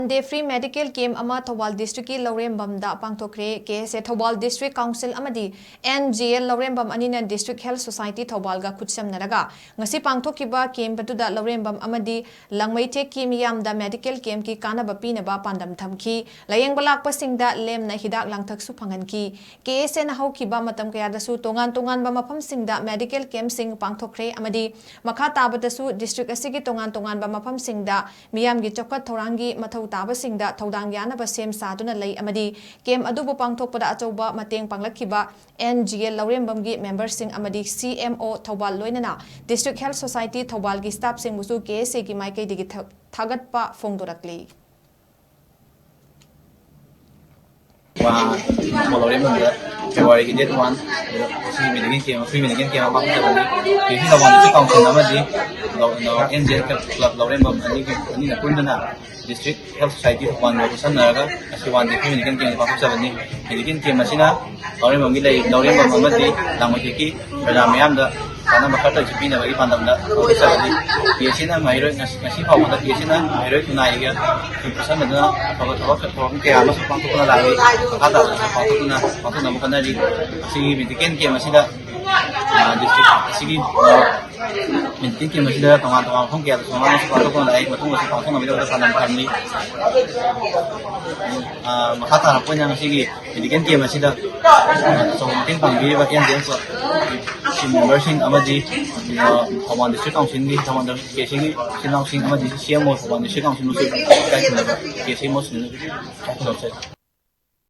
Day free medical camp ama Thoubal district ki Lourembam Da Pangthokhre KSA Thoubal district council amadi NGL Lourembam ANINA district health society Thoubal ga KHUTSAMNARAGA ngasi pangthokhiba camp atuda Lourembam amadi LANGMEITHEK ki MEEYAMDA medical camp ki KANNABA PINABA PANDAM THAMKHI LAYENGBA lakpa SINGDA LEMNA HIDAK LANGTHK su PHANGHNKHI KSA na hawkiba matam kaya dasu tongan ba mafam SINGDA medical camp sing pangthokre amadi makha tabadasu district asigi tongan ba mafam SINGDA miyamgi chokkat thorangi mathau taba singda thodang yanaba sem saduna lei amadi kem adubu pangthokpada achauba mateng panglakhiba NGL Lourembam gi member sing amadi CMO Thoubal loinana district health society Thoubal gi staff sing musu KSA gi maikai digi thagatpa phongdorakli Lourembam February ki date 1 free medical camp apa sabani kisi lawan itu council amadi NGL club Lourembam ani pundana district health society one KHUTSAMNARAGA asi one free medical camp apa sabani medical camp masina Lourembam gi lai Lourembam amadi LANGMEITHEK MEEYAMDA KANNABA kata PINABA gi PANDAM da sabani PSina mairo ngasi pawada PSina mairo tunai ga KHUTSAMNARAGA apa kaya masuk pangtukuna lagi kata pangtukuna bukan dari si medical camp masida district sigi medical camp masida tongan phong kaya semua masuk pangtukuna lagi matung masuk pangtukuna bila udah PANDAM kami makata punya sigi medical camp masida so mungkin panggi bagian dia so si member sing amadi Thoubal district council ni Thoubal KSA ni sinang sing amadi CMO Thoubal district council musuh kai sini KSA musuh ni